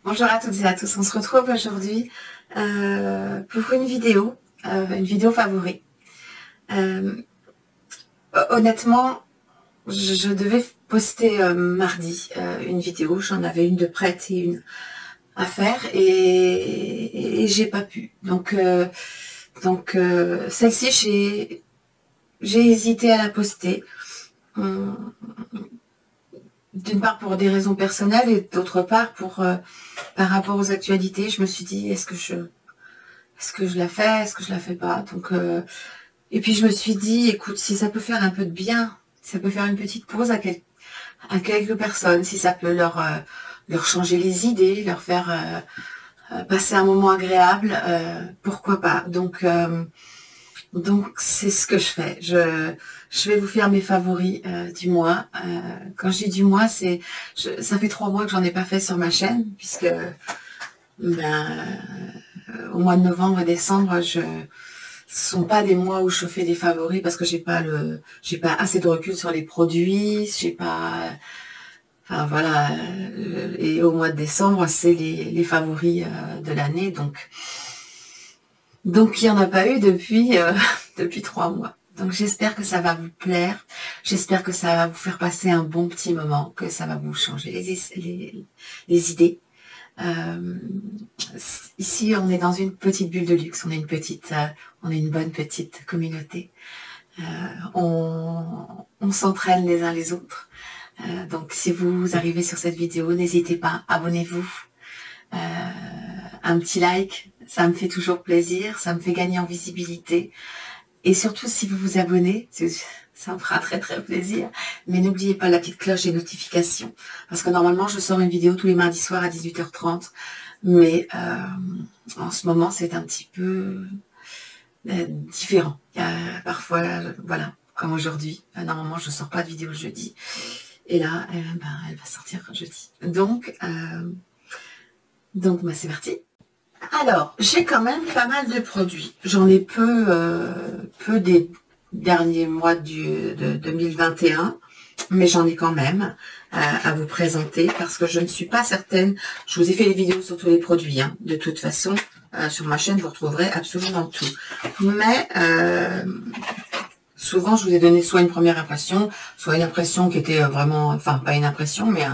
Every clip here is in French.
Bonjour à toutes et à tous, on se retrouve aujourd'hui pour une vidéo favori. Honnêtement, je devais poster mardi une vidéo, j'en avais une de prête et une à faire et j'ai pas pu. Donc celle-ci, j'ai hésité à la poster. D'une part pour des raisons personnelles et d'autre part pour par rapport aux actualités, je me suis dit est-ce que je la fais, est-ce que je la fais pas. Donc et puis je me suis dit écoute, si ça peut faire un peu de bien, si ça peut faire une petite pause à quelques personnes, si ça peut leur changer les idées, leur faire passer un moment agréable, pourquoi pas. Donc c'est ce que je fais. Je vais vous faire mes favoris du mois. Quand je dis du mois, ça fait 3 mois que j'en ai pas fait sur ma chaîne, puisque au mois de novembre et décembre, ce sont pas des mois où je fais des favoris parce que j'ai pas assez de recul sur les produits, enfin voilà. Et au mois de décembre, c'est les favoris de l'année, donc il n'y en a pas eu depuis 3 mois. Donc j'espère que ça va vous plaire, j'espère que ça va vous faire passer un bon petit moment, que ça va vous changer les idées. Ici on est dans une petite bulle de luxe, on est une bonne petite communauté. On s'entraîne les uns les autres. Donc si vous arrivez sur cette vidéo, n'hésitez pas, abonnez-vous. Un petit like, ça me fait toujours plaisir, ça me fait gagner en visibilité. Et surtout, si vous vous abonnez, ça me fera très très plaisir. Mais n'oubliez pas la petite cloche des notifications. Parce que normalement, je sors une vidéo tous les mardis soirs à 18h30. Mais en ce moment, c'est un petit peu différent. Parfois, voilà, comme aujourd'hui. Normalement, je sors pas de vidéo le jeudi. Et là, elle va sortir jeudi. Donc c'est parti. Alors, j'ai quand même pas mal de produits. J'en ai peu des derniers mois de 2021, mais j'en ai quand même à vous présenter parce que je ne suis pas certaine. Je vous ai fait les vidéos sur tous les produits. Hein. De toute façon, sur ma chaîne, vous retrouverez absolument tout. Mais souvent, je vous ai donné soit une première impression, soit une impression qui était vraiment... Enfin, pas une impression, mais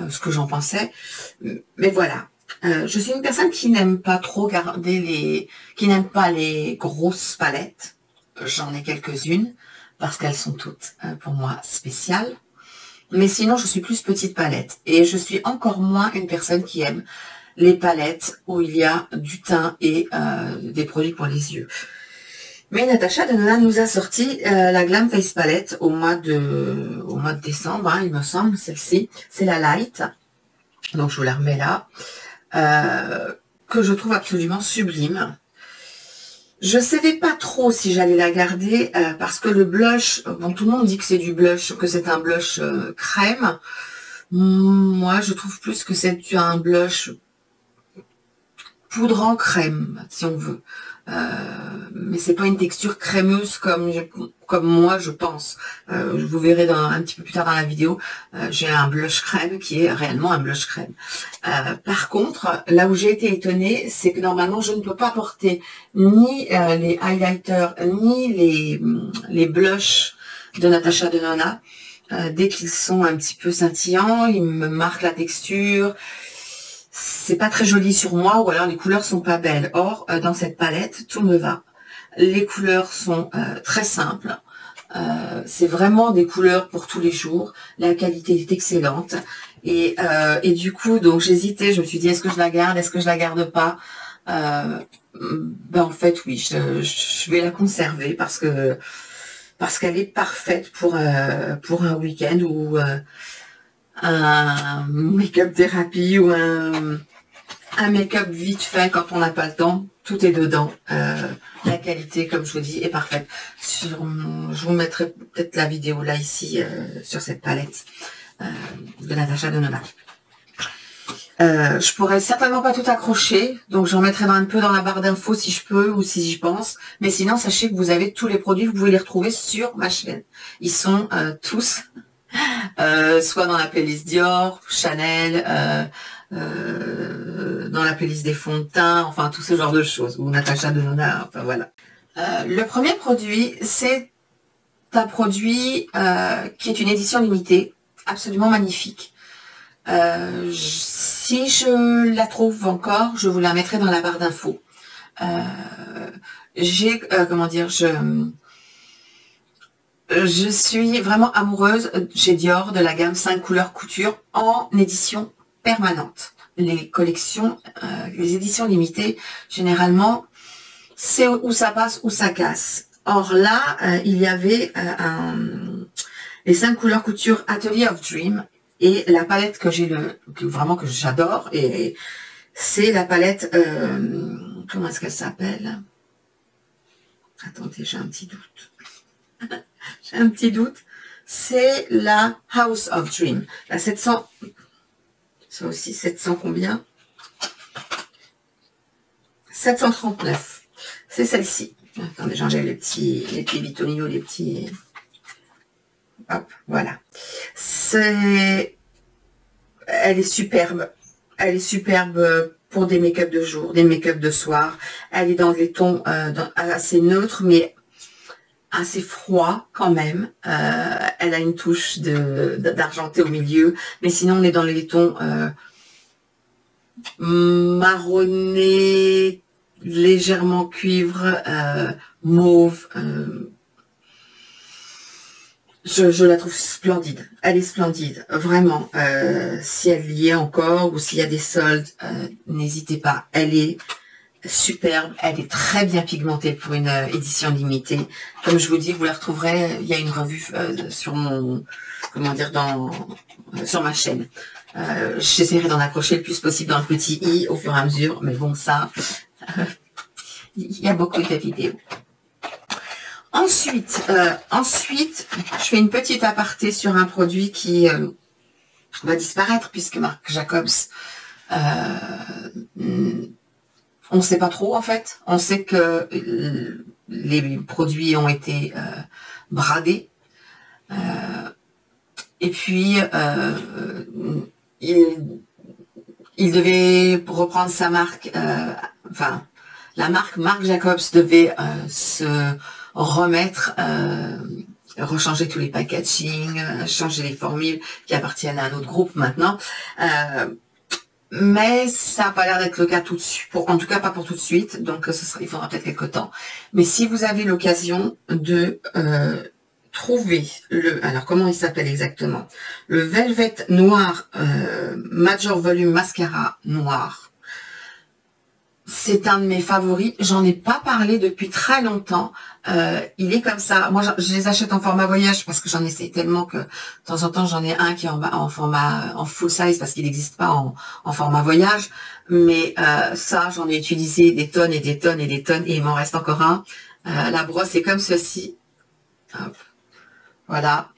ce que j'en pensais. Mais voilà. Je suis une personne qui n'aime pas trop qui n'aime pas les grosses palettes. J'en ai quelques-unes parce qu'elles sont toutes pour moi spéciales. Mais sinon, je suis plus petite palette et je suis encore moins une personne qui aime les palettes où il y a du teint et des produits pour les yeux. Mais Natasha Denona nous a sorti la Glam Face Palette au mois de décembre, hein, il me semble. Celle-ci, c'est la Light. Donc je vous la remets là. Que je trouve absolument sublime. Je savais pas trop si j'allais la garder parce que le blush, bon, tout le monde dit que c'est du blush, que c'est un blush crème. Moi, je trouve plus que c'est un blush poudrant crème, si on veut. Mais c'est pas une texture crémeuse comme moi je pense. Vous verrez un petit peu plus tard dans la vidéo, j'ai un blush crème qui est réellement un blush crème. Par contre, là où j'ai été étonnée, c'est que normalement je ne peux pas porter ni les highlighters ni les blushs de Natasha Denona. Dès qu'ils sont un petit peu scintillants, ils me marquent la texture. C'est pas très joli sur moi, ou alors les couleurs sont pas belles. Or, dans cette palette, tout me va. Les couleurs sont très simples. C'est vraiment des couleurs pour tous les jours. La qualité est excellente. Et du coup, donc j'hésitais. Je me suis dit, est-ce que je la garde, est-ce que je la garde pas? En fait, oui, je vais la conserver parce qu'elle est parfaite pour un week-end ou un make-up thérapie ou un make-up vite fait quand on n'a pas le temps. Tout est dedans. La qualité, comme je vous dis, est parfaite. Je vous mettrai peut-être la vidéo là, ici, sur cette palette de Natasha Denona. Je pourrais certainement pas tout accrocher, donc j'en mettrai un peu dans la barre d'infos si je peux ou si j'y pense. Mais sinon, sachez que vous avez tous les produits, vous pouvez les retrouver sur ma chaîne. Ils sont tous soit dans la playlist Dior, Chanel, dans la playlist des fonds de teint, enfin tout ce genre de choses, ou Natasha Denona, enfin voilà. Le premier produit, c'est un produit qui est une édition limitée, absolument magnifique. Si je la trouve encore, je vous la mettrai dans la barre d'infos. Comment dire, je suis vraiment amoureuse chez Dior de la gamme 5 couleurs couture en édition permanente. Les collections, les éditions limitées, généralement, c'est où ça passe, où ça casse. Or là, il y avait les 5 couleurs couture Atelier of Dream et la palette que vraiment que j'adore, et c'est la palette, comment est-ce qu'elle s'appelle? Attendez, j'ai un petit doute. J'ai un petit doute. C'est la House of Dream. La 700. Ça aussi, 700 combien? 739. C'est celle-ci. Attendez, j'enlève les petits bitonio, les petits... Hop, voilà. Elle est superbe. Elle est superbe pour des make-up de jour, des make-up de soir. Elle est dans les tons assez neutres, mais assez froid quand même. Elle a une touche d'argenté au milieu, mais sinon on est dans les tons marronné, légèrement cuivre, mauve. Je la trouve splendide. Elle est splendide, vraiment. Si elle y est encore ou s'il y a des soldes, n'hésitez pas. Elle est superbe. Elle est très bien pigmentée pour une édition limitée. Comme je vous dis, vous la retrouverez. Il y a une revue sur mon, comment dire, sur ma chaîne. J'essaierai d'en accrocher le plus possible dans le petit i au fur et à mesure. Mais bon, ça, il y a beaucoup de vidéos. Ensuite, je fais une petite aparté sur un produit qui va disparaître puisque Marc Jacobs, on ne sait pas trop en fait. On sait que les produits ont été bradés. Et puis, il devait reprendre sa marque, enfin, la marque Marc Jacobs devait se remettre, rechanger tous les packaging, changer les formules qui appartiennent à un autre groupe maintenant. Mais ça n'a pas l'air d'être le cas tout de suite, en tout cas pas pour tout de suite, donc il faudra peut-être quelques temps. Mais si vous avez l'occasion de trouver alors comment il s'appelle exactement, le Velvet Noir Major Volume Mascara Noir, c'est un de mes favoris. J'en ai pas parlé depuis très longtemps. Il est comme ça. Moi, je les achète en format voyage parce que j'en essaie tellement que de temps en temps, j'en ai un qui est en format en full size parce qu'il n'existe pas en format voyage. Mais ça, j'en ai utilisé des tonnes et des tonnes et des tonnes et il m'en reste encore un. La brosse est comme ceci. Hop. Voilà.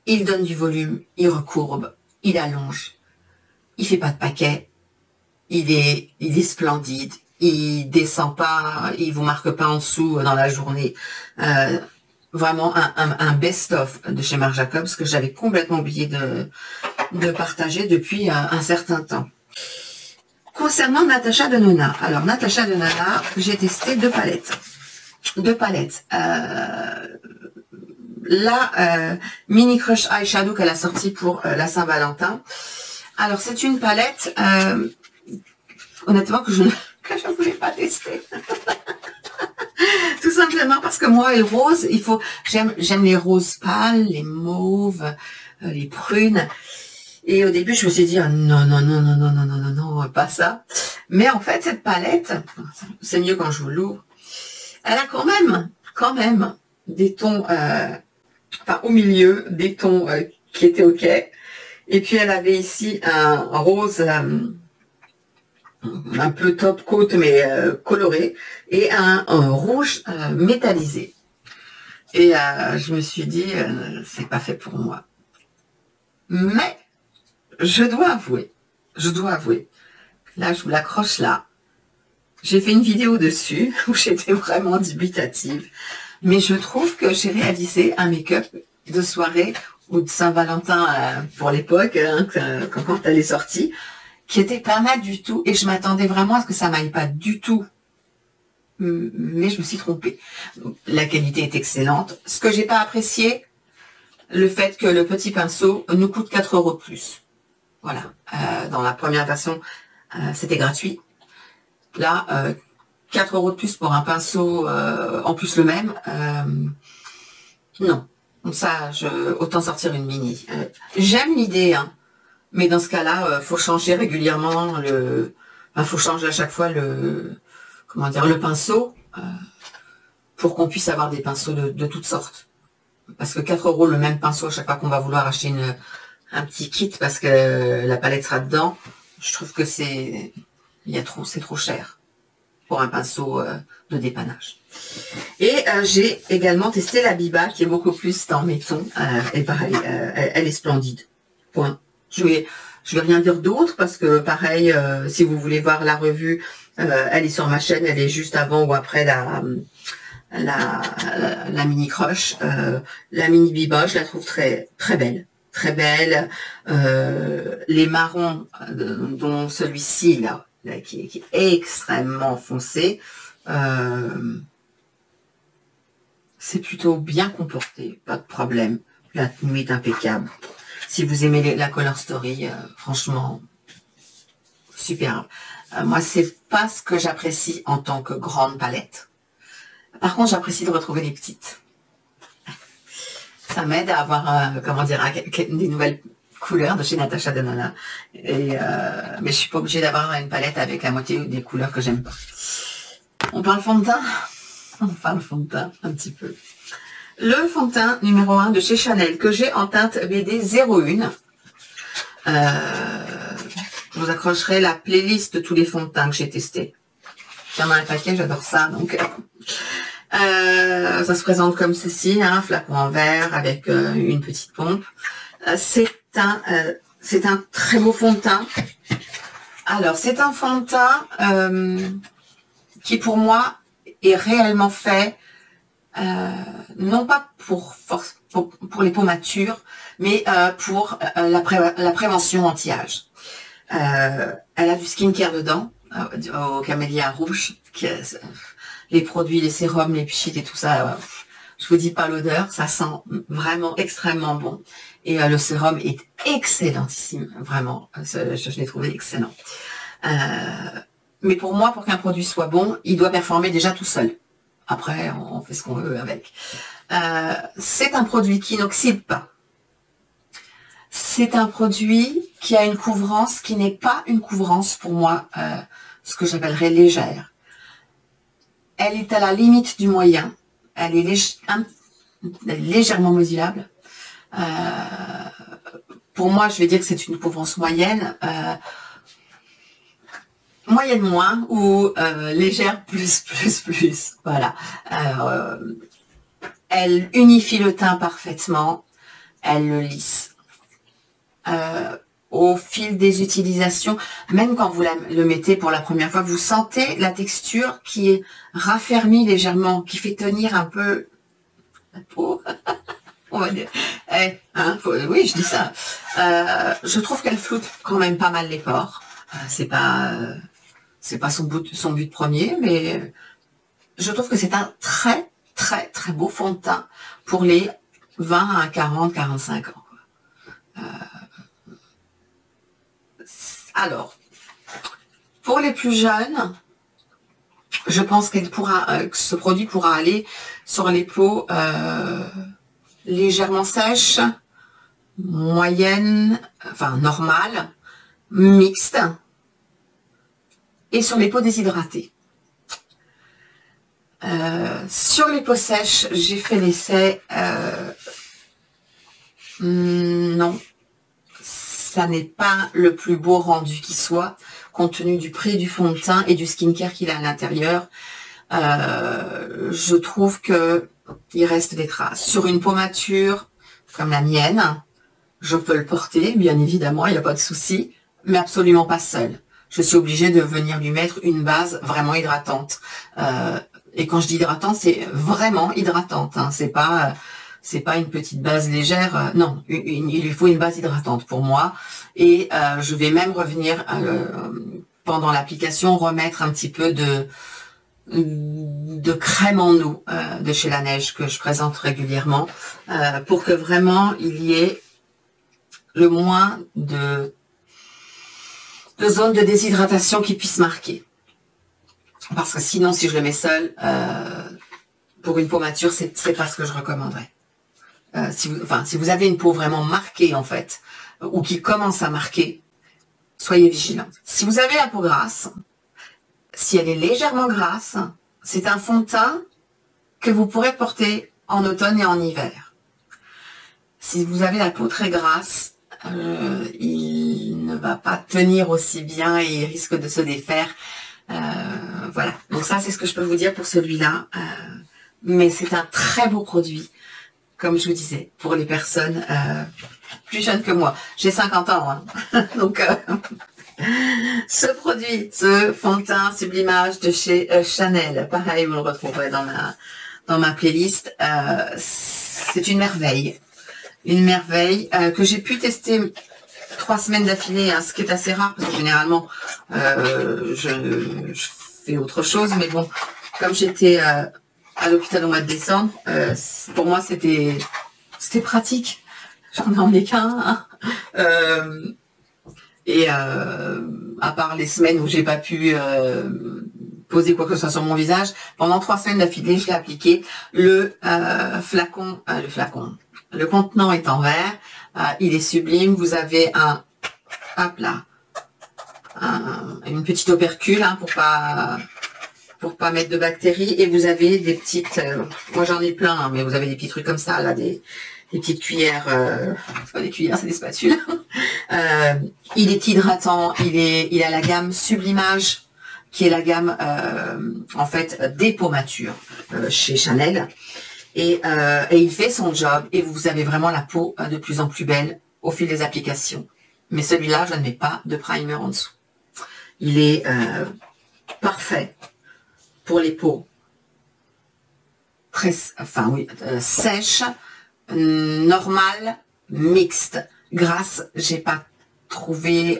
Il donne du volume, il recourbe, il allonge. Il fait pas de paquet, il est splendide, il descend pas, il vous marque pas en dessous dans la journée. Vraiment un best-of de chez Marc Jacobs que j'avais complètement oublié de partager depuis un certain temps. Concernant Natasha Denona, alors Natasha Denona, j'ai testé deux palettes. La Mini Crush Eyeshadow qu'elle a sorti pour la Saint-Valentin. Alors, c'est une palette, honnêtement, que je ne voulais pas tester. Tout simplement parce que moi, le rose, j'aime les roses pâles, les mauves, les prunes. Et au début, je me suis dit, oh, non, pas ça. Mais en fait, cette palette, c'est mieux quand je vous l'ouvre, elle a quand même des tons, enfin, au milieu, des tons qui étaient OK. Et puis, elle avait ici un rose un peu top coat, mais coloré, et un rouge métallisé. Et je me suis dit, c'est pas fait pour moi. Mais, je dois avouer, là, je vous l'accroche là. J'ai fait une vidéo dessus, où j'étais vraiment dubitative. mais je trouve que j'ai réalisé un make-up de soirée ou de Saint-Valentin pour l'époque, hein, quand elle est sortie, qui était pas mal du tout, et je m'attendais vraiment à ce que ça m'aille pas du tout, mais je me suis trompée. La qualité est excellente. Ce que j'ai pas apprécié, le fait que le petit pinceau nous coûte 4 € de plus. Voilà. Dans la première version, c'était gratuit. Là, 4 € de plus pour un pinceau, en plus le même, non. Ça, autant sortir une mini. J'aime l'idée, hein, mais dans ce cas-là, faut changer régulièrement faut changer à chaque fois comment dire, le pinceau, pour qu'on puisse avoir des pinceaux de toutes sortes. Parce que 4 € le même pinceau à chaque fois qu'on va vouloir acheter un petit kit parce que la palette sera dedans, je trouve que c'est trop cher pour un pinceau de dépannage. Et j'ai également testé la Biba qui est beaucoup plus dans mes tons, et pareil, elle est splendide. Point. Je vais rien dire d'autre parce que pareil, si vous voulez voir la revue, elle est sur ma chaîne, elle est juste avant ou après la mini crush. La mini Biba, je la trouve très très belle. Très belle. Les marrons, dont celui-ci là, qui est extrêmement foncé, c'est plutôt bien comporté, pas de problème. La tenue est impeccable. Si vous aimez la Color Story, franchement, superbe. Moi, c'est pas ce que j'apprécie en tant que grande palette. Par contre, j'apprécie de retrouver les petites. Ça m'aide à avoir, comment dire, des nouvelles couleurs de chez Natasha Denona. Mais je suis pas obligée d'avoir une palette avec la moitié des couleurs que j'aime pas. On parle fond de teint? On parle fond de teint un petit peu. Le fond de teint numéro 1 de chez Chanel que j'ai en teinte BD 01. Je vous accrocherai la playlist de tous les fonds de teint que j'ai testés. Il y en a un paquet, j'adore ça. Donc, ça se présente comme ceci, un flacon en verre avec une petite pompe. C'est un très beau fond de teint. Alors, c'est un fond de teint qui, pour moi, est réellement fait, non pas pour les peaux matures, mais pour la prévention anti-âge. Elle a du skincare dedans, au camélia rouge, les produits, les sérums, les pchites et tout ça, je vous dis pas l'odeur, ça sent vraiment extrêmement bon. Et le sérum est excellentissime, vraiment, je l'ai trouvé excellent. Mais pour moi, pour qu'un produit soit bon, il doit performer déjà tout seul. Après, on fait ce qu'on veut avec. C'est un produit qui n'oxyde pas. C'est un produit qui a une couvrance qui n'est pas une couvrance pour moi, ce que j'appellerais légère. Elle est à la limite du moyen. Elle est légèrement modulable. Pour moi, je vais dire que c'est une couvrance moyenne. Moyenne moins ou légère plus. Voilà. Elle unifie le teint parfaitement. Elle le lisse. Au fil des utilisations, même quand vous le mettez pour la première fois, vous sentez la texture qui est raffermie légèrement, qui fait tenir un peu la peau. On va dire. Oui, je dis ça. Je trouve qu'elle floute quand même pas mal les pores. C'est pas son but premier, mais je trouve que c'est un très beau fond de teint pour les 20 à 40, 45 ans. Alors, pour les plus jeunes, je pense que ce produit pourra aller sur les peaux légèrement sèches, moyennes, enfin normales, mixtes, et sur les peaux déshydratées. Sur les peaux sèches, j'ai fait l'essai. Non, ça n'est pas le plus beau rendu qui soit, compte tenu du prix du fond de teint et du skincare qu'il a à l'intérieur. Je trouve que il reste des traces. Sur une peau mature, comme la mienne, je peux le porter, bien évidemment, il n'y a pas de souci, mais absolument pas seule. Je suis obligée de venir lui mettre une base vraiment hydratante. Et quand je dis hydratante, c'est vraiment hydratante. Hein. C'est pas une petite base légère. Non, il lui faut une base hydratante pour moi. Et je vais même revenir pendant l'application, remettre un petit peu de crème en eau de chez La Neige que je présente régulièrement pour que vraiment il y ait le moins de zones de déshydratation qui puissent marquer. Parce que sinon, si je le mets seul, pour une peau mature, c'est pas ce que je recommanderais. Si vous avez une peau vraiment marquée, en fait, ou qui commence à marquer, soyez vigilants. Si vous avez la peau grasse, si elle est légèrement grasse, c'est un fond de teint que vous pourrez porter en automne et en hiver. Si vous avez la peau très grasse, il ne va pas tenir aussi bien et il risque de se défaire. Voilà, donc ça c'est ce que je peux vous dire pour celui-là. Mais c'est un très beau produit, comme je vous disais, pour les personnes plus jeunes que moi. J'ai 50 ans, hein. Donc ce produit, ce fond de teint sublimage de chez Chanel, pareil, vous le retrouverez dans ma playlist. C'est une merveille que j'ai pu tester 3 semaines d'affilée, hein, ce qui est assez rare parce que généralement je fais autre chose, mais bon, comme j'étais à l'hôpital au mois de décembre, pour moi c'était pratique. J'en ai emmené qu'un. Et à part les semaines où j'ai pas pu poser quoi que ce soit sur mon visage, pendant 3 semaines d'affilée, je l'ai appliqué. Le contenant est en verre, il est sublime. Vous avez une petite opercule hein, pour pas mettre de bactéries, et vous avez des petites, moi j'en ai plein, hein, mais vous avez des petits trucs comme ça là, des petites cuillères, c'est pas des cuillères, c'est des spatules. Il est hydratant, il a la gamme Sublimage, qui est la gamme en fait des peaux matures chez Chanel, et il fait son job, et vous avez vraiment la peau de plus en plus belle au fil des applications. Mais celui-là, je ne mets pas de primer en dessous. Il est parfait pour les peaux très, sèches, normales, mixtes. Grasse, j'ai pas trouvé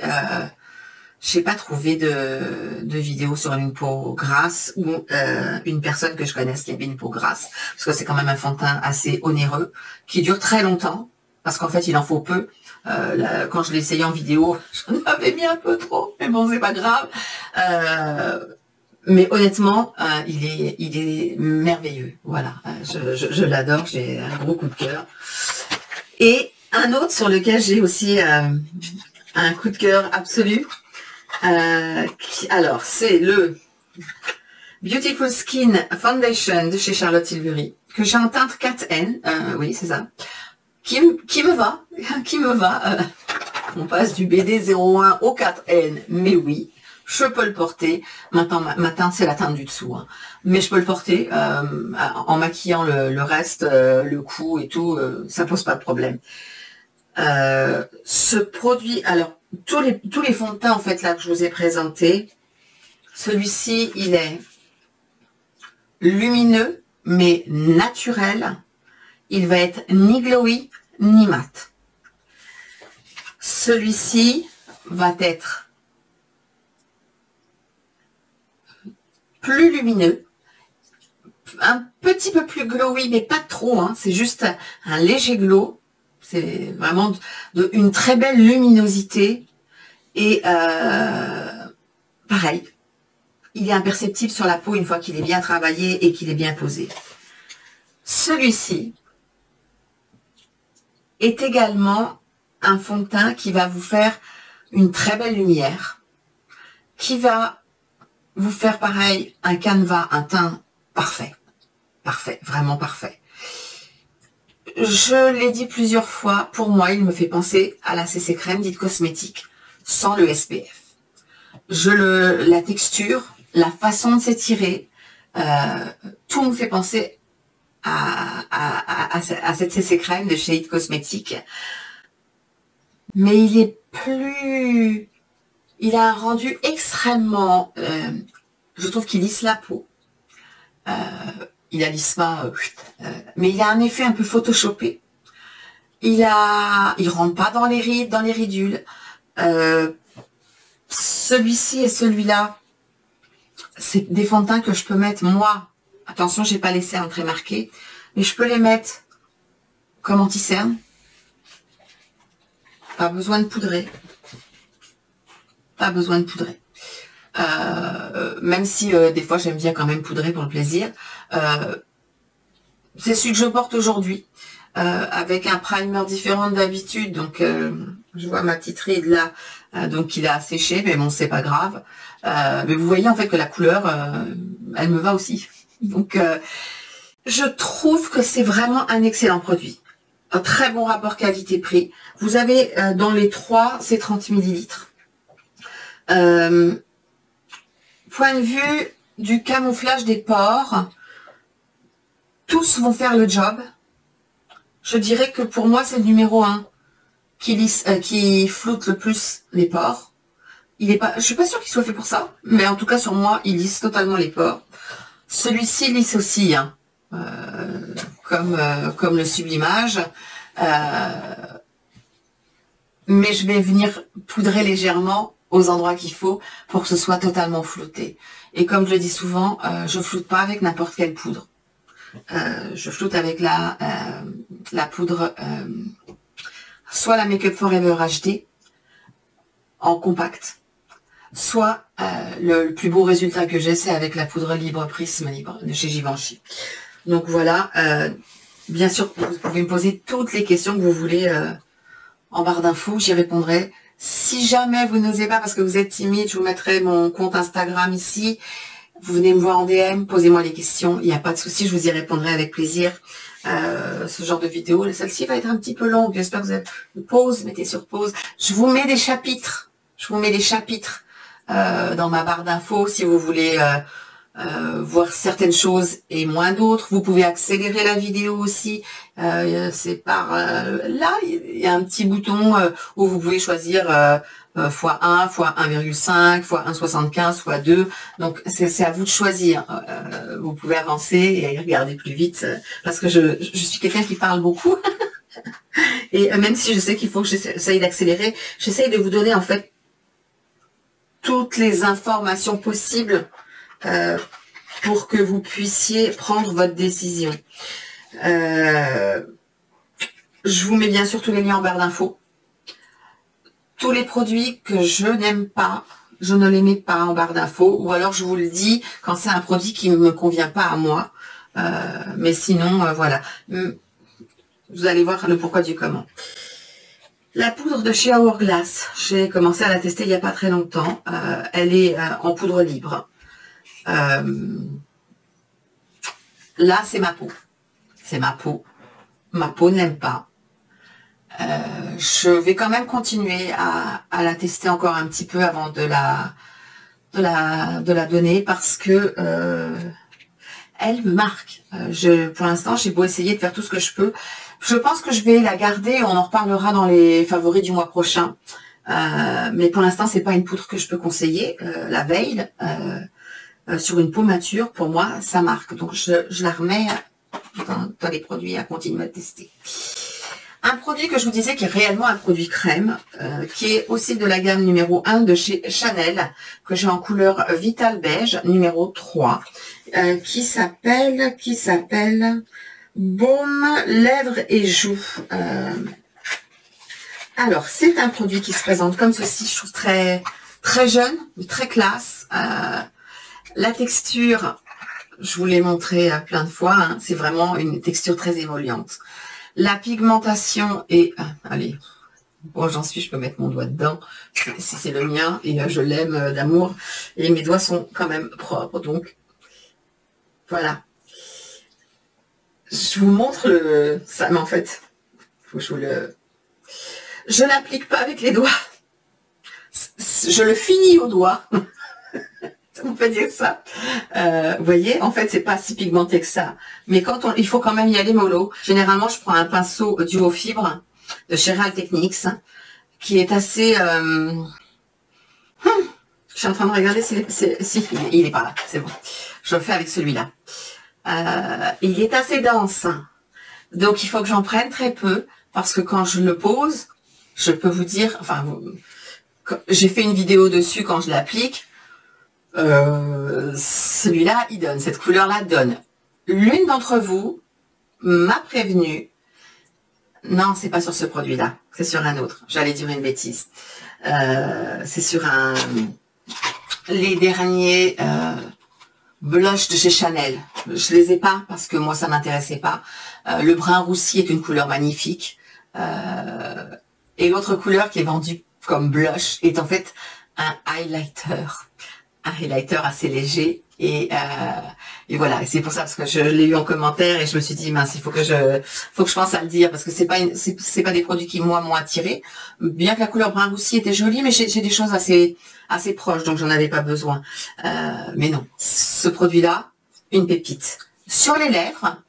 de vidéo sur une peau grasse ou une personne que je connaisse qui avait une peau grasse, parce que c'est quand même un fond de teint assez onéreux qui dure très longtemps, parce qu'en fait il en faut peu. Quand je l'ai essayé en vidéo, j'en avais mis un peu trop, mais bon, c'est pas grave. Mais honnêtement, il est merveilleux. Voilà, je l'adore, j'ai un gros coup de cœur. Et un autre sur lequel j'ai aussi un coup de cœur absolu. Alors, c'est le Beautiful Skin Foundation de chez Charlotte Tilbury, que j'ai en teinte 4N, oui, c'est ça. Qui me va, on passe du BD01 au 4N, mais oui, je peux le porter. Maintenant, ma teinte, c'est la teinte du dessous, hein. Mais je peux le porter en maquillant le reste, le cou et tout, ça pose pas de problème. Ce produit, alors, tous les fonds de teint, en fait, là, que je vous ai présentés, celui-ci, il est lumineux, mais naturel. Il va être ni glowy, ni mat. Celui-ci va être plus lumineux, un petit peu plus glowy, mais pas trop, hein, c'est juste un léger glow. C'est vraiment une très belle luminosité. Et pareil, il est imperceptible sur la peau une fois qu'il est bien travaillé et qu'il est bien posé. Celui-ci est également un fond de teint qui va vous faire une très belle lumière, qui va vous faire pareil un canevas, un teint parfait, parfait, vraiment parfait. Je l'ai dit plusieurs fois, pour moi il me fait penser à la CC crème dite cosmétique sans le SPF. La texture, la façon de s'étirer, tout me fait penser à cette CC crème de chez It Cosmétique. Mais il a un rendu extrêmement, je trouve qu'il lisse la peau. Il a l'ISMA, mais il a un effet un peu photoshopé. Il rentre pas dans les rides, dans les ridules. Celui-ci et celui-là, c'est des fonds de teint que je peux mettre, moi. Attention, j'ai pas laissé un trait marqué, mais je peux les mettre comme anti-cerne. Pas besoin de poudrer. Pas besoin de poudrer. Même si des fois j'aime bien quand même poudrer pour le plaisir. C'est celui que je porte aujourd'hui, avec un primer différent d'habitude. Donc je vois ma petite ride là, donc il a séché, mais bon, c'est pas grave. Mais vous voyez en fait que la couleur, elle me va aussi. Donc je trouve que c'est vraiment un excellent produit. Un très bon rapport qualité-prix. Vous avez dans les trois, c'est 30 millilitres. Point de vue du camouflage des pores, tous vont faire le job. Je dirais que pour moi, c'est le numéro 1 qui floute le plus les pores. Je suis pas sûre qu'il soit fait pour ça, mais en tout cas sur moi, il lisse totalement les pores. Celui-ci lisse aussi, hein, comme le sublimage. Mais je vais venir poudrer légèrement aux endroits qu'il faut pour que ce soit totalement flouté. Et comme je le dis souvent, je floute pas avec n'importe quelle poudre. Je floute avec la poudre, soit la Make Up Forever HD en compact, soit le plus beau résultat que j'ai, c'est avec la poudre Libre Prisme Libre de chez Givenchy. Donc voilà, bien sûr, vous pouvez me poser toutes les questions que vous voulez en barre d'infos, j'y répondrai. Si jamais vous n'osez pas parce que vous êtes timide, je vous mettrai mon compte Instagram ici. Vous venez me voir en DM, posez-moi les questions, il n'y a pas de souci, je vous y répondrai avec plaisir. Ce genre de vidéo, celle-ci va être un petit peu longue, j'espère que vous avez pause, mettez sur pause. Je vous mets des chapitres, dans ma barre d'infos si vous voulez voir certaines choses et moins d'autres. Vous pouvez accélérer la vidéo aussi. C'est par là, il y a un petit bouton où vous pouvez choisir x1, x1,5, x1,75, x2. Donc c'est à vous de choisir. Vous pouvez avancer et regarder plus vite parce que je suis quelqu'un qui parle beaucoup. Et même si je sais qu'il faut que j'essaye d'accélérer, j'essaye de vous donner en fait toutes les informations possibles pour que vous puissiez prendre votre décision. Je vous mets bien sûr tous les liens en barre d'infos. Tous les produits que je n'aime pas, je ne les mets pas en barre d'infos, ou alors je vous le dis quand c'est un produit qui ne me convient pas à moi. Mais sinon, voilà. Vous allez voir le pourquoi du comment. La poudre de chez Hourglass, j'ai commencé à la tester il n'y a pas très longtemps. Elle est en poudre libre. Là, c'est ma peau. C'est ma peau. Ma peau n'aime pas. Je vais quand même continuer à la tester encore un petit peu avant de la donner parce que elle me marque. Pour l'instant, j'ai beau essayer de faire tout ce que je peux. Je pense que je vais la garder. On en reparlera dans les favoris du mois prochain. Mais pour l'instant, c'est pas une poudre que je peux conseiller. La Veil, sur une peau mature, pour moi, ça marque. Donc, je la remets dans les produits à continuer à tester. Un produit que je vous disais qui est réellement un produit crème, qui est aussi de la gamme numéro 1 de chez Chanel, que j'ai en couleur Vital Beige, numéro 3, qui s'appelle Baume Lèvres et Joues. Alors, c'est un produit qui se présente comme ceci, je trouve très jeune, mais très classe. La texture, je vous l'ai montré plein de fois, hein, c'est vraiment une texture très émolliente. La pigmentation est... allez, bon, j'en suis, je peux mettre mon doigt dedans, si c'est le mien, et je l'aime d'amour, et mes doigts sont quand même propres, donc voilà. Je vous montre ça, mais en fait, faut que je vous le... Je l'applique pas avec les doigts, je le finis au doigt. On peut dire ça. Vous voyez, en fait, c'est pas si pigmenté que ça. Mais il faut quand même y aller mollo. Généralement, je prends un pinceau duo fibre de chez Real Techniques, qui est assez... je suis en train de regarder si il est par là. C'est bon. Je le fais avec celui-là. Il est assez dense. Donc, il faut que j'en prenne très peu. Parce que quand je le pose, je peux vous dire... Enfin, j'ai fait une vidéo dessus quand je l'applique. Celui-là, il donne. Cette couleur-là donne. L'une d'entre vous m'a prévenu. Non, c'est pas sur ce produit-là. C'est sur un autre. J'allais dire une bêtise. C'est sur les derniers blush de chez Chanel. Je les ai pas parce que moi, ça m'intéressait pas. Le brun roussi est une couleur magnifique. Et l'autre couleur qui est vendue comme blush est en fait un highlighter. Un highlighter assez léger. Et voilà, et c'est pour ça, parce que je l'ai eu en commentaire et je me suis dit, mince, il faut que je pense à le dire, parce que c'est pas des produits qui, moi, m'ont attiré. Bien que la couleur brun roussi était jolie, mais j'ai des choses assez proches, donc j'en avais pas besoin. Mais non, ce produit-là, une pépite. Sur les lèvres,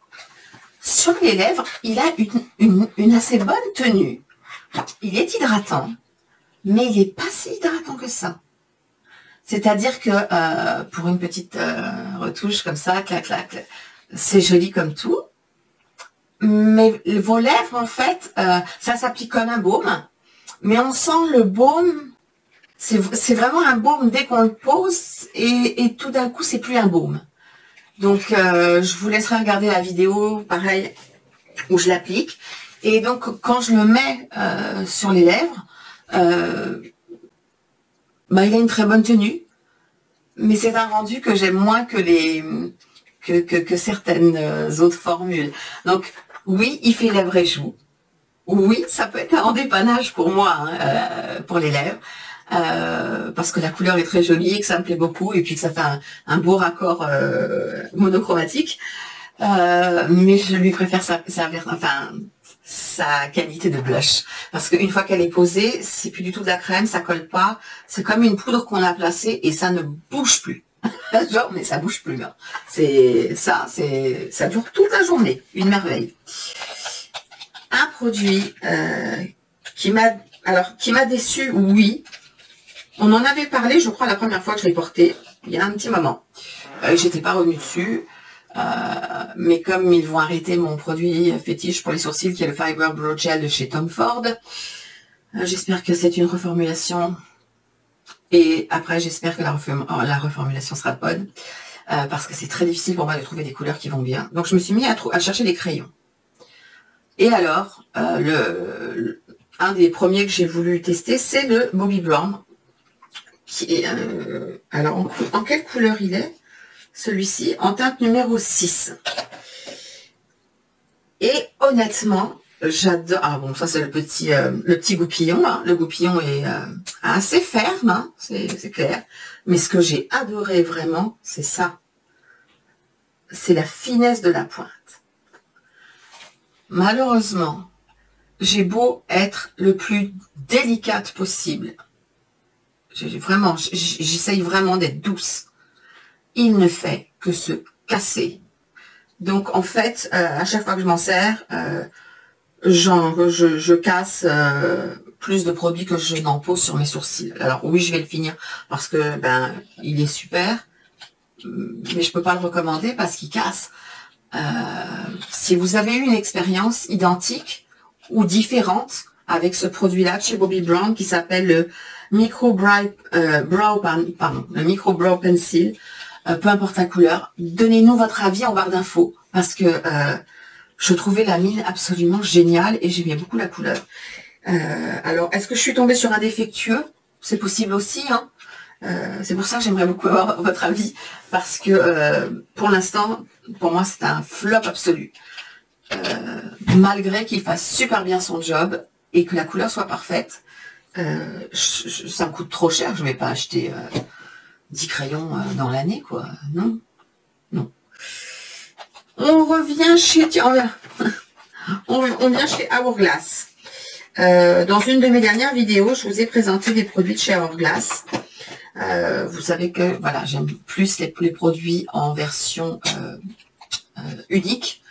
il a une assez bonne tenue. Il est hydratant, mais il est pas si hydratant que ça. C'est-à-dire que pour une petite retouche comme ça, clac, clac, c'est joli comme tout. Mais vos lèvres, en fait, ça s'applique comme un baume. Mais on sent le baume, c'est vraiment un baume dès qu'on le pose et tout d'un coup, c'est plus un baume. Donc, je vous laisserai regarder la vidéo, pareil, où je l'applique. Et donc, quand je le mets sur les lèvres, il a une très bonne tenue, mais c'est un rendu que j'aime moins que certaines autres formules. Donc, oui, il fait lèvres et joues. Oui, ça peut être un dépannage pour moi, pour les lèvres, parce que la couleur est très jolie et que ça me plaît beaucoup, et puis que ça fait un beau raccord monochromatique. Mais je lui préfère sa qualité de blush, parce qu'une fois qu'elle est posée, c'est plus du tout de la crème, ça colle pas, c'est comme une poudre qu'on a placée et ça ne bouge plus. Genre, mais ça bouge plus, hein. Ça dure toute la journée, une merveille. Un produit qui m'a déçu, oui. On en avait parlé, je crois, la première fois que je l'ai porté, il y a un petit moment. J'étais pas revenue dessus. Mais comme ils vont arrêter mon produit fétiche pour les sourcils, qui est le Fiber Brow Gel de chez Tom Ford, j'espère que c'est une reformulation. Et après, j'espère que la reformulation sera bonne, parce que c'est très difficile pour moi de trouver des couleurs qui vont bien. Donc, je me suis mis à chercher des crayons. Et alors, un des premiers que j'ai voulu tester, c'est le Bobbi Brown. Alors, en quelle couleur il est ? Celui-ci, en teinte numéro 6. Et honnêtement, j'adore... Ah bon, ça c'est le petit goupillon. Hein. Le goupillon est assez ferme, hein, c'est clair. Mais ce que j'ai adoré vraiment, c'est ça. C'est la finesse de la pointe. Malheureusement, j'ai beau être le plus délicate possible. J'essaye vraiment d'être douce. Il ne fait que se casser. Donc, en fait, à chaque fois que je m'en sers, je casse plus de produits que je n'en pose sur mes sourcils. Alors, oui, je vais le finir parce que, il est super, mais je peux pas le recommander parce qu'il casse. Si vous avez eu une expérience identique ou différente avec ce produit-là de chez Bobbi Brown qui s'appelle le Micro Brow Pencil, peu importe la couleur, donnez-nous votre avis en barre d'infos, parce que je trouvais la mine absolument géniale et j'aimais beaucoup la couleur. Alors, est-ce que je suis tombée sur un défectueux? C'est possible aussi, hein. C'est pour ça que j'aimerais beaucoup avoir votre avis, parce que pour l'instant, pour moi, c'est un flop absolu. Malgré qu'il fasse super bien son job et que la couleur soit parfaite, ça me coûte trop cher, je ne vais pas acheter 10 crayons dans l'année, quoi. Non, non. On revient chez... Tiens, on vient chez Hourglass. Dans une de mes dernières vidéos, je vous ai présenté des produits de chez Hourglass. Vous savez que voilà, j'aime plus les produits en version unique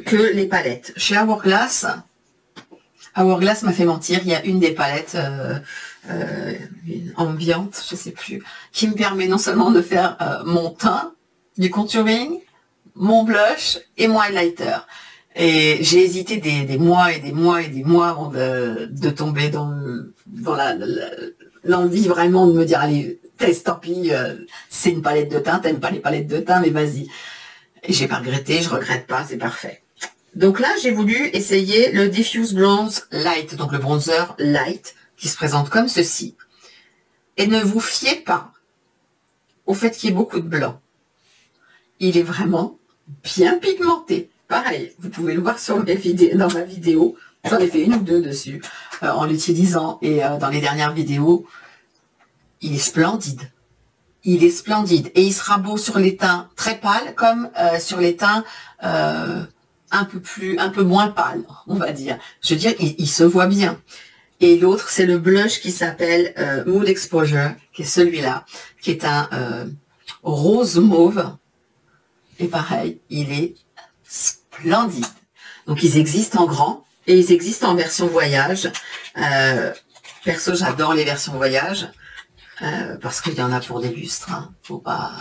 que les palettes. Chez Hourglass m'a fait mentir. Il y a une des palettes ambiante, je sais plus, qui me permet non seulement de faire mon teint, du contouring, mon blush et mon highlighter. Et j'ai hésité des mois et des mois et des mois avant de tomber dans l'envie vraiment de me dire, allez, teste, tant pis, c'est une palette de teint, t'aimes pas les palettes de teint, mais vas-y. Et j'ai pas regretté, je regrette pas, c'est parfait. Donc là, j'ai voulu essayer le Diffuse Bronze Light, donc le bronzer light, qui se présente comme ceci. Et ne vous fiez pas au fait qu'il y ait beaucoup de blanc. Il est vraiment bien pigmenté. Pareil, vous pouvez le voir sur mes vidéos, dans ma vidéo. J'en ai fait une ou deux dessus en l'utilisant. Et dans les dernières vidéos, il est splendide. Il est splendide. Et il sera beau sur les teints très pâles comme sur les teints un peu moins pâles, on va dire. Je veux dire, il se voit bien. Et l'autre, c'est le blush qui s'appelle Mood Exposure, qui est celui-là, qui est un rose mauve. Et pareil, il est splendide. Donc, ils existent en grand et ils existent en version voyage. Perso, j'adore les versions voyage parce qu'il y en a pour des lustres. Hein. Faut pas...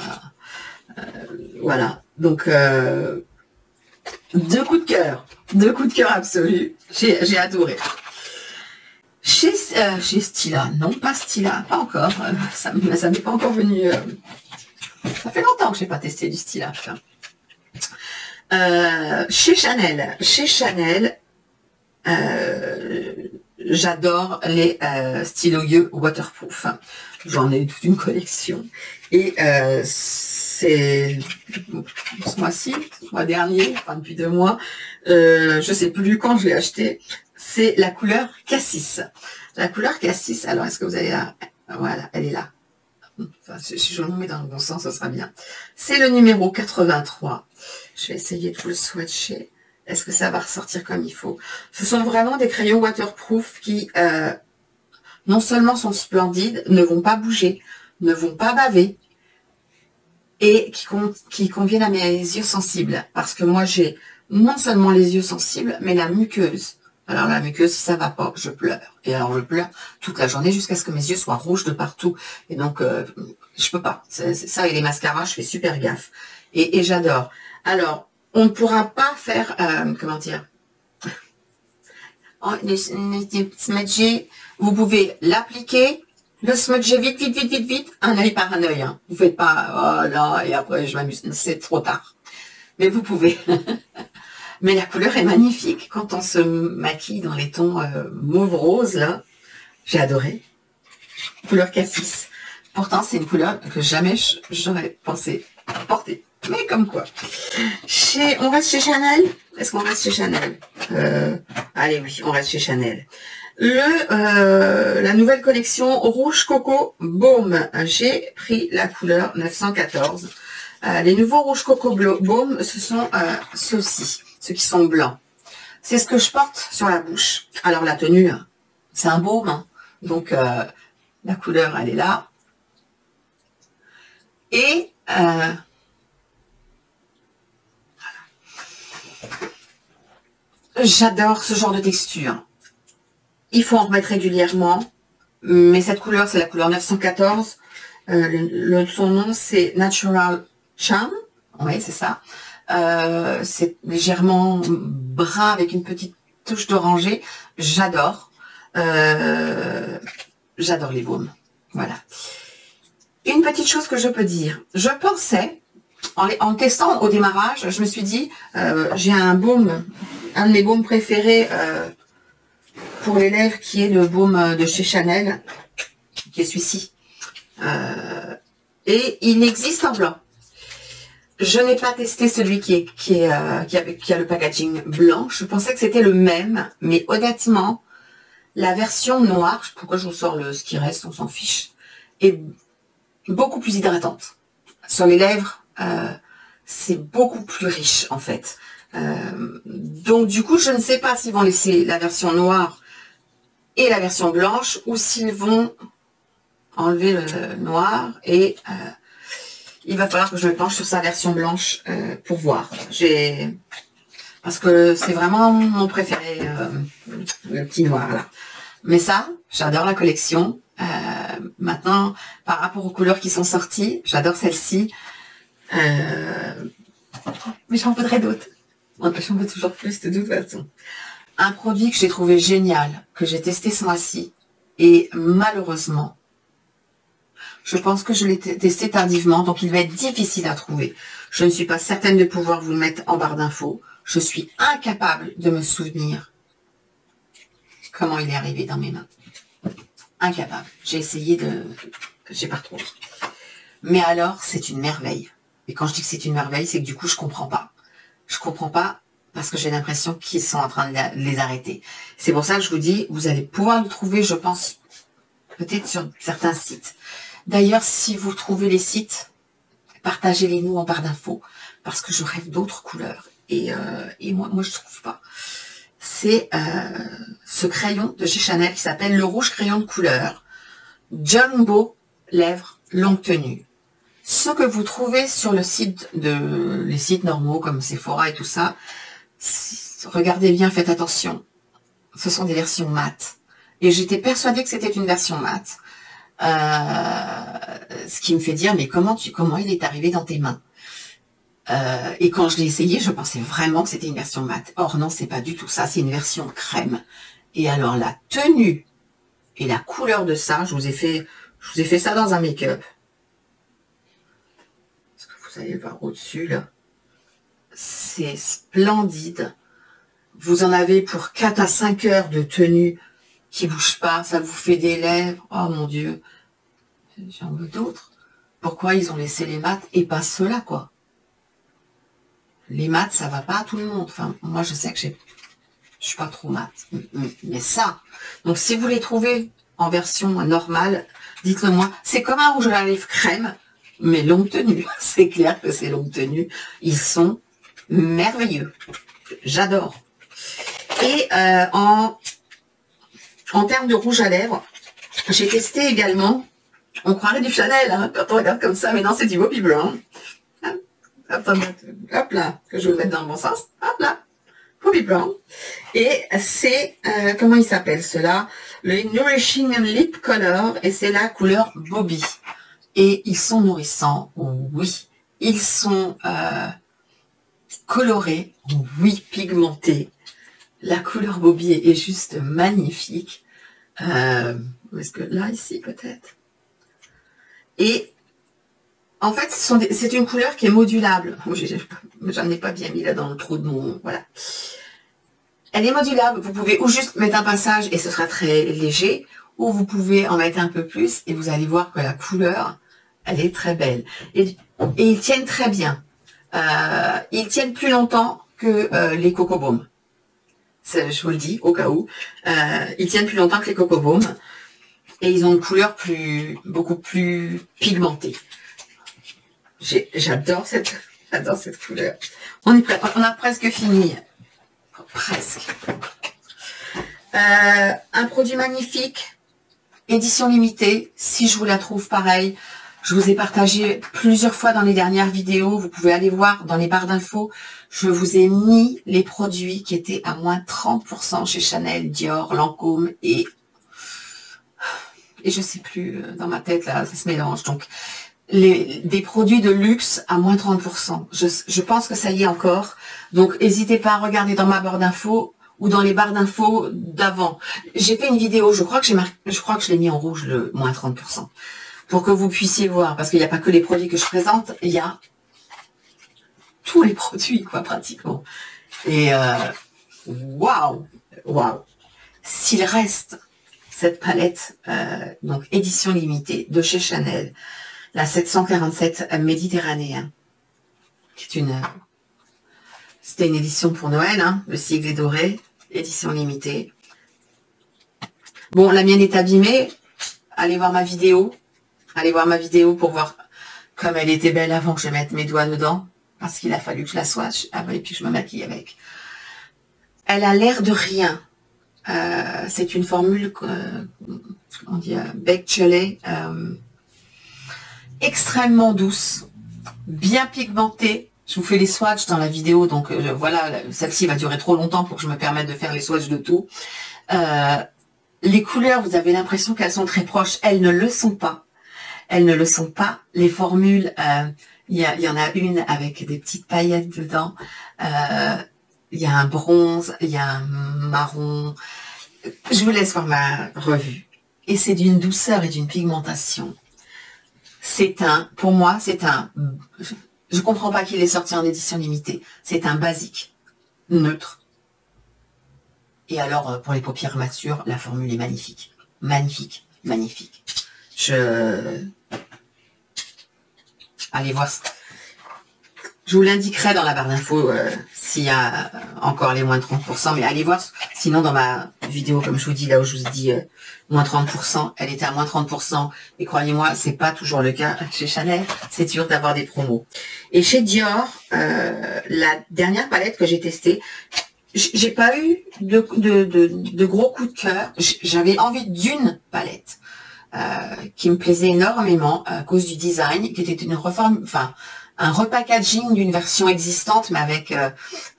voilà. Donc, deux coups de cœur absolus. J'ai adoré. Chez Stila, non pas Stila, pas encore. Ça m'est pas encore venu. Ça fait longtemps que j'ai pas testé du Stila. Chez Chanel, j'adore les stylos yeux waterproof. J'en ai toute une collection. Et c'est ce mois-ci, ce mois dernier, enfin depuis 2 mois, je sais plus quand je l'ai acheté. C'est la couleur Cassis. La couleur Cassis, alors est-ce que vous avez là? Voilà, elle est là. Enfin, si je le mets dans le bon sens, ce sera bien. C'est le numéro 83. Je vais essayer de vous le swatcher. Est-ce que ça va ressortir comme il faut? Ce sont vraiment des crayons waterproof qui, non seulement sont splendides, ne vont pas bouger, ne vont pas baver, et qui conviennent à mes yeux sensibles. Parce que moi, j'ai non seulement les yeux sensibles, mais la muqueuse. Alors la muqueuse, si ça va pas, je pleure. Et alors je pleure toute la journée jusqu'à ce que mes yeux soient rouges de partout. Et donc, je peux pas. Ça et les mascaras, je fais super gaffe. Et j'adore. Alors, on ne pourra pas faire, comment dire, smudger. Vous pouvez l'appliquer, le smudger vite, un œil par un œil. Hein. Vous faites pas, oh là, et après je m'amuse. C'est trop tard. Mais vous pouvez. Mais la couleur est magnifique quand on se maquille dans les tons mauve-rose, là. J'ai adoré. Couleur Cassis. Pourtant, c'est une couleur que jamais j'aurais pensé porter. Mais comme quoi. On reste chez Chanel. Est-ce qu'on reste chez Chanel? Allez, oui, on reste chez Chanel. La nouvelle collection Rouge Coco Baume. J'ai pris la couleur 914. Les nouveaux Rouge Coco Baume, ce sont ceux-ci. Ceux qui sont blancs. C'est ce que je porte sur la bouche. Alors la tenue, c'est un baume. Hein. Donc la couleur, elle est là. Et j'adore ce genre de texture. Il faut en remettre régulièrement. Mais cette couleur, c'est la couleur 914. Son nom, c'est Natural Charm. Oui, c'est ça. C'est légèrement brun avec une petite touche d'orangé. J'adore. J'adore les baumes. Voilà. Une petite chose que je peux dire. Je pensais, en testant au démarrage, je me suis dit, j'ai un baume, un de mes baumes préférés pour les lèvres, qui est le baume de chez Chanel, qui est celui-ci. Et il existe en blanc. Je n'ai pas testé celui qui a le packaging blanc. Je pensais que c'était le même, mais honnêtement, la version noire, pourquoi je vous sors ce qui reste, on s'en fiche, est beaucoup plus hydratante. Sur les lèvres, c'est beaucoup plus riche en fait. Donc du coup, je ne sais pas s'ils vont laisser la version noire et la version blanche, ou s'ils vont enlever le noir et... il va falloir que je me penche sur sa version blanche pour voir. Parce que c'est vraiment mon préféré, le petit noir là. Mais ça, j'adore la collection. Maintenant, par rapport aux couleurs qui sont sorties, j'adore celle-ci. Mais j'en voudrais d'autres. J'en veux toujours plus de toute façon. Un produit que j'ai trouvé génial, que j'ai testé ce mois-ci, et malheureusement, je pense que je l'ai testé tardivement, donc il va être difficile à trouver. Je ne suis pas certaine de pouvoir vous le mettre en barre d'infos. Je suis incapable de me souvenir comment il est arrivé dans mes mains. Incapable. J'ai essayé de... J'ai pas retrouvé. Mais alors, c'est une merveille. Et quand je dis que c'est une merveille, c'est que du coup, je comprends pas. Je comprends pas parce que j'ai l'impression qu'ils sont en train de les arrêter. C'est pour ça que je vous dis, vous allez pouvoir le trouver, je pense, peut-être sur certains sites. D'ailleurs, si vous trouvez les sites, partagez-les nous en barre d'infos, parce que je rêve d'autres couleurs. Et moi, je trouve pas. C'est ce crayon de chez Chanel qui s'appelle le rouge crayon de couleur. Jumbo lèvres longue tenue. Ce que vous trouvez sur le site les sites normaux comme Sephora et tout ça, regardez bien, faites attention. Ce sont des versions mat. Et j'étais persuadée que c'était une version mat. Ce qui me fait dire, mais comment il est arrivé dans tes mains? Et quand je l'ai essayé, je pensais vraiment que c'était une version mat. Or non, c'est pas du tout ça, c'est une version crème. Et alors la tenue et la couleur de ça, je vous ai fait ça dans un make-up. Est-ce que vous allez voir au-dessus là? C'est splendide. Vous en avez pour 4 à 5 heures de tenue qui bouge pas, ça vous fait des lèvres. Oh mon Dieu, j'en veux d'autres. Pourquoi ils ont laissé les mats et pas ceux-là, quoi? Les mats, ça va pas à tout le monde. Enfin, moi, je sais que je suis pas trop mat. Mais ça, donc si vous les trouvez en version normale, dites-le moi. C'est comme un rouge à lèvres crème, mais longue tenue. C'est clair que c'est longue tenue. Ils sont merveilleux. J'adore. Et en termes de rouge à lèvres, j'ai testé également, on croirait du Chanel hein, quand on regarde comme ça, mais non, c'est du Bobbi Brown. Hop là, que je vais le mettre dans le bon sens. Hop là, Bobbi Brown. Et c'est, comment il s'appelle cela? Le Nourishing Lip Color, et c'est la couleur Bobbi. Et ils sont nourrissants, oui. Ils sont colorés, oui, pigmentés. La couleur Bobbi est juste magnifique. Est-ce que là, ici, peut-être? Et en fait, c'est une couleur qui est modulable. J'en ai pas bien mis là dans le trou de mon... Voilà. Elle est modulable. Vous pouvez ou juste mettre un passage et ce sera très léger, ou vous pouvez en mettre un peu plus et vous allez voir que la couleur, elle est très belle. Et ils tiennent très bien. Ils tiennent plus longtemps que les Coco Baume. Je vous le dis, au cas où. Ils tiennent plus longtemps que les Coco Baume. Et ils ont une couleur beaucoup plus pigmentée. J'adore cette couleur. On a presque fini. Presque. Un produit magnifique. Édition limitée. Si je vous la trouve pareil, je vous ai partagé plusieurs fois dans les dernières vidéos. Vous pouvez aller voir dans les barres d'infos. Je vous ai mis les produits qui étaient à moins 30% chez Chanel, Dior, Lancôme et je sais plus, dans ma tête, là, ça se mélange. Donc, des produits de luxe à moins 30%. Je pense que ça y est encore. Donc, n'hésitez pas à regarder dans ma barre d'infos ou dans les barres d'infos d'avant. J'ai fait une vidéo, je crois que je l'ai mis en rouge, le moins 30%. Pour que vous puissiez voir, parce qu'il n'y a pas que les produits que je présente, il y a tous les produits, quoi, pratiquement. Et, waouh! S'il reste cette palette, donc édition limitée de chez Chanel, la 747 méditerranéen, qui est c'était une édition pour Noël, hein, le sigle doré, édition limitée. Bon, la mienne est abîmée. Allez voir ma vidéo. Allez voir ma vidéo pour voir comme elle était belle avant que je mette mes doigts dedans, parce qu'il a fallu que je la swatch, et puis je me maquille avec. Elle a l'air de rien. C'est une formule, on dit Baked Gelée, extrêmement douce, bien pigmentée. Je vous fais les swatchs dans la vidéo, donc voilà, celle-ci va durer trop longtemps pour que je me permette de faire les swatchs de tout. Les couleurs, vous avez l'impression qu'elles sont très proches. Elles ne le sont pas. Elles ne le sont pas. Les formules il y en a une avec des petites paillettes dedans. Il y a un bronze, il y a un marron. Je vous laisse voir ma revue. Et c'est d'une douceur et d'une pigmentation. Pour moi, je comprends pas qu'il est sorti en édition limitée. C'est un basique, neutre. Et alors, pour les paupières matures, la formule est magnifique. Magnifique, magnifique. Allez voir. Je vous l'indiquerai dans la barre d'infos s'il y a encore les moins de 30%. Mais allez voir. Sinon, dans ma vidéo, comme je vous dis, là où je vous dis moins 30%, elle était à moins 30%. Et croyez-moi, c'est pas toujours le cas chez Chanel. C'est dur d'avoir des promos. Et chez Dior, la dernière palette que j'ai testée, j'ai pas eu de gros coups de cœur. J'avais envie d'une palette qui me plaisait énormément à cause du design, qui était une reforme, enfin un repackaging d'une version existante, mais avec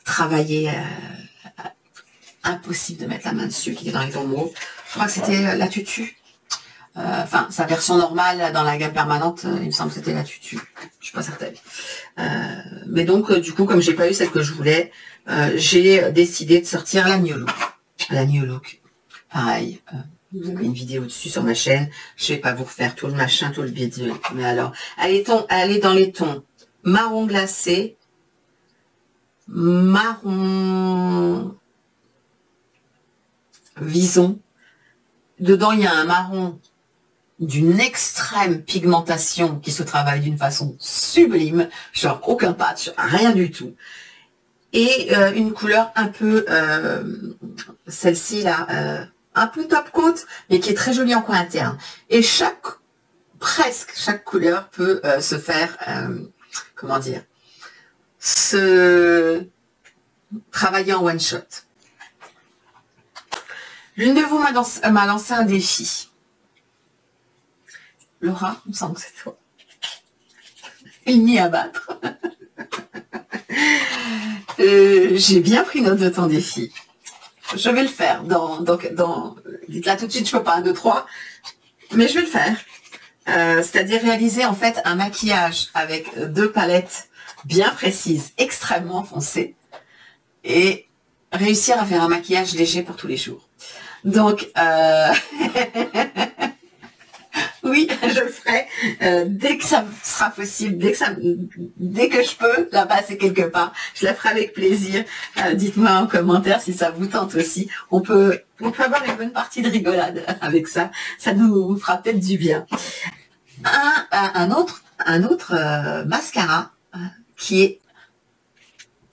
travaillé, impossible de mettre la main dessus, qui est dans les tons mauves. Je crois que c'était la Tutu. Enfin, sa version normale dans la gamme permanente, il me semble que c'était la Tutu. Je suis pas certaine. Mais donc, du coup, comme j'ai pas eu celle que je voulais, j'ai décidé de sortir la New Look. La New Look. Pareil. Vous avez une vidéo dessus sur ma chaîne. Je vais pas vous refaire tout le machin, tout le bidule. Mais alors, elle est dans les tons marron glacé, marron vison. Dedans, il y a un marron d'une extrême pigmentation qui se travaille d'une façon sublime, genre aucun patch, rien du tout. Et une couleur un peu, celle-ci là, un peu top coat, mais qui est très jolie en coin interne. Et presque chaque couleur peut se faire, comment dire, se travailler en one shot. L'une de vous m'a lancé un défi. Laura, il me semble que c'est toi. Ennemi à battre. J'ai bien pris note de ton défi. Je vais le faire. Dites-là tout de suite, je peux pas 1, 2, 3. Mais je vais le faire. C'est-à-dire réaliser en fait un maquillage avec 2 palettes bien précises, extrêmement foncées. Et réussir à faire un maquillage léger pour tous les jours. Donc, oui, je le ferai dès que ça sera possible, dès que je peux, la passer quelque part. Je la ferai avec plaisir. Dites-moi en commentaire si ça vous tente aussi. On peut avoir une bonne partie de rigolade avec ça. Ça nous fera peut-être du bien. Un autre mascara qui est...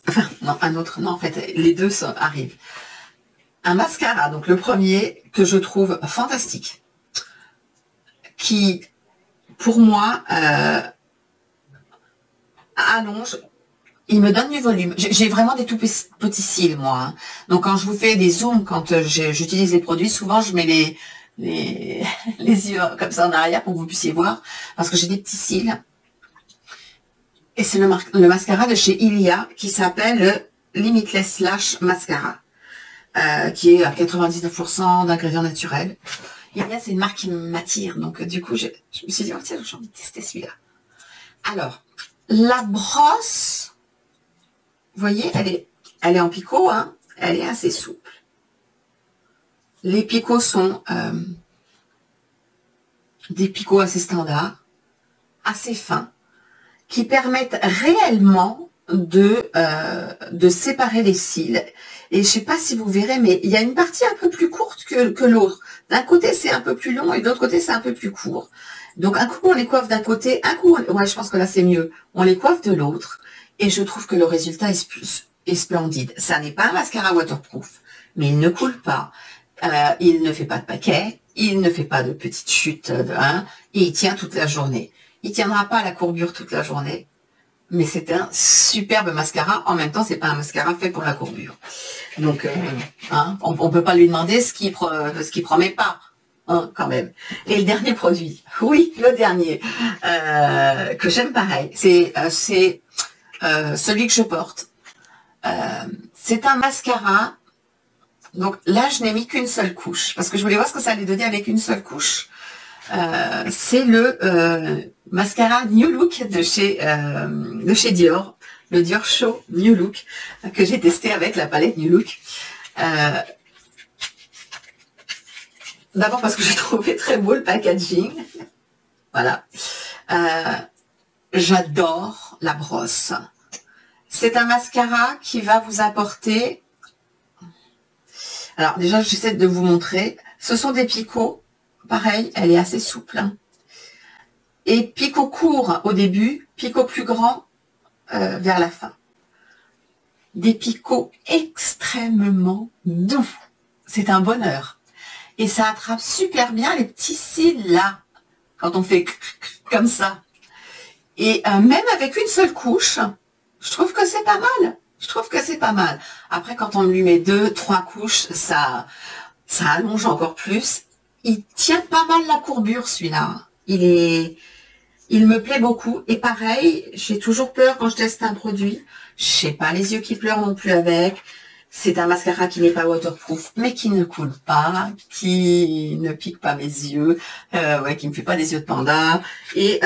Enfin, non, non, en fait, les deux arrivent. Un mascara, donc le premier, que je trouve fantastique, qui, pour moi, allonge, il me donne du volume. J'ai vraiment des tout petits cils, moi. Hein. Donc, quand je vous fais des zooms, quand j'utilise les produits, souvent, je mets les yeux comme ça en arrière pour que vous puissiez voir, parce que j'ai des petits cils. Et c'est le mascara de chez Ilia qui s'appelle le Limitless Lash Mascara. Qui est à 99% d'ingrédients naturels. Ilia, c'est une marque qui m'attire, donc du coup, je me suis dit, oh tiens, j'ai envie de tester celui-là. Alors, la brosse, vous voyez, elle est en picot, hein, elle est assez souple. Les picots sont des picots assez standards, assez fins, qui permettent réellement de séparer les cils. Et je sais pas si vous verrez, mais il y a une partie un peu plus courte que l'autre. D'un côté, c'est un peu plus long et de l'autre côté, c'est un peu plus court. Donc, un coup, on les coiffe d'un côté, un coup, ouais, je pense que là, c'est mieux. On les coiffe de l'autre. Et je trouve que le résultat est splendide. Ça n'est pas un mascara waterproof, mais il ne coule pas. Il ne fait pas de paquet. Il ne fait pas de petites chutes et il tient toute la journée. Il tiendra pas à la courbure toute la journée. Mais c'est un superbe mascara. En même temps, c'est pas un mascara fait pour la courbure. Donc, on peut pas lui demander ce qu'il promet pas, hein, quand même. Et le dernier produit, oui, le dernier que j'aime pareil, c'est celui que je porte. C'est un mascara. Donc là, je n'ai mis qu'une seule couche parce que je voulais voir ce que ça allait donner avec une seule couche. C'est le mascara New Look de chez Dior, le Dior Show New Look, que j'ai testé avec la palette New Look. D'abord parce que j'ai trouvé très beau le packaging. Voilà. J'adore la brosse. C'est un mascara qui va vous apporter... Alors déjà, j'essaie de vous montrer. Ce sont des picots. Pareil, elle est assez souple. Hein. Et picot court au début, picot plus grand vers la fin. Des picots extrêmement doux. C'est un bonheur. Et ça attrape super bien les petits cils là, quand on fait comme ça. Et même avec une seule couche, je trouve que c'est pas mal. Je trouve que c'est pas mal. Après, quand on lui met 2, 3 couches, ça allonge encore plus. Il tient pas mal la courbure, celui-là. Il me plaît beaucoup. Et pareil, j'ai toujours peur quand je teste un produit. Je sais pas, les yeux qui pleurent non plus avec. C'est un mascara qui n'est pas waterproof, mais qui ne coule pas, qui ne pique pas mes yeux, ouais, qui me fait pas des yeux de panda, et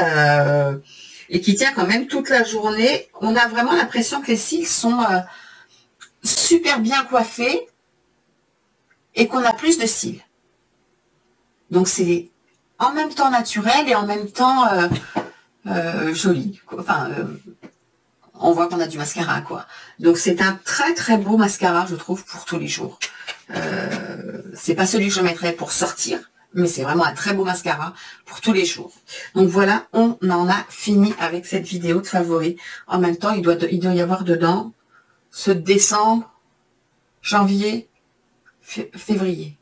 qui tient quand même toute la journée. On a vraiment l'impression que les cils sont super bien coiffés et qu'on a plus de cils. Donc c'est en même temps naturel et en même temps joli. Enfin, on voit qu'on a du mascara, quoi. Donc c'est un très très beau mascara, je trouve, pour tous les jours. C'est pas celui que je mettrais pour sortir, mais c'est vraiment un très beau mascara pour tous les jours. Donc voilà, on en a fini avec cette vidéo de favoris. En même temps, il doit y avoir dedans ce décembre, janvier, février.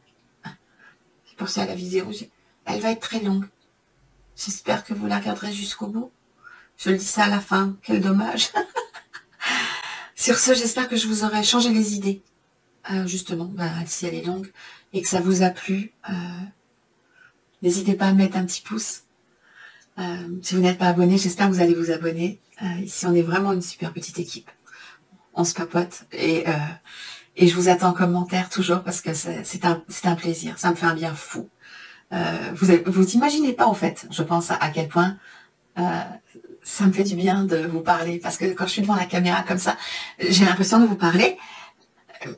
J'ai pensé à la vidéo, elle va être très longue. J'espère que vous la regarderez jusqu'au bout. Je le dis ça à la fin, quel dommage. Sur ce, j'espère que je vous aurai changé les idées. Justement, si elle est longue et que ça vous a plu, n'hésitez pas à mettre un petit pouce. Si vous n'êtes pas abonné, j'espère que vous allez vous abonner. Ici, on est vraiment une super petite équipe. On se papote et je vous attends en commentaire toujours parce que c'est un plaisir. Ça me fait un bien fou. Vous imaginez pas en fait, je pense à quel point ça me fait du bien de vous parler parce que quand je suis devant la caméra comme ça, j'ai l'impression de vous parler,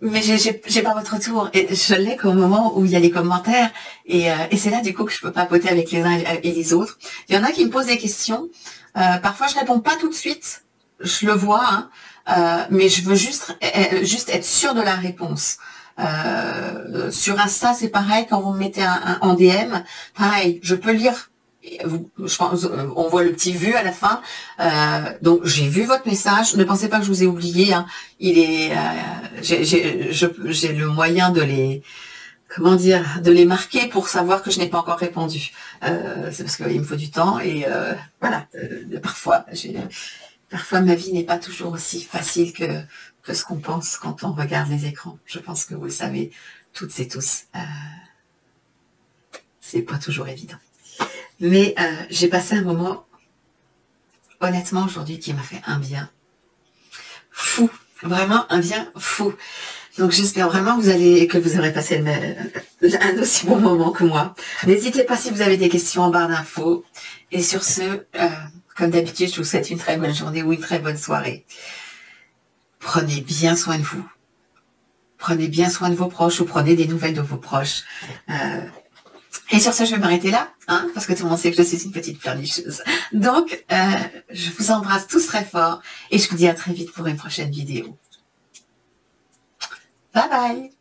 mais j'ai pas votre retour et je l'ai qu'au moment où il y a les commentaires et c'est là du coup que je peux papoter avec les uns et les autres. Il y en a qui me posent des questions, parfois je réponds pas tout de suite, je le vois, hein, mais je veux juste être sûre de la réponse. Sur Insta, c'est pareil, quand vous me mettez en DM, pareil, je peux lire. Je pense, on voit le petit vu à la fin. Donc j'ai vu votre message. Ne pensez pas que je vous ai oublié. Hein. J'ai le moyen de de les marquer pour savoir que je n'ai pas encore répondu. C'est parce qu'il me faut du temps et voilà. Parfois ma vie n'est pas toujours aussi facile que ce qu'on pense quand on regarde les écrans. Je pense que vous le savez toutes et tous. C'est pas toujours évident. Mais j'ai passé un moment, honnêtement, aujourd'hui, qui m'a fait un bien fou. Vraiment un bien fou. Donc j'espère vraiment que vous aurez passé un aussi bon moment que moi. N'hésitez pas si vous avez des questions en barre d'infos. Et sur ce, comme d'habitude, je vous souhaite une très bonne journée ou une très bonne soirée. Prenez bien soin de vous. Prenez bien soin de vos proches ou prenez des nouvelles de vos proches. Et sur ce, je vais m'arrêter là, hein, parce que tout le monde sait que je suis une petite pleurnicheuse. Donc, je vous embrasse tous très fort et je vous dis à très vite pour une prochaine vidéo. Bye bye!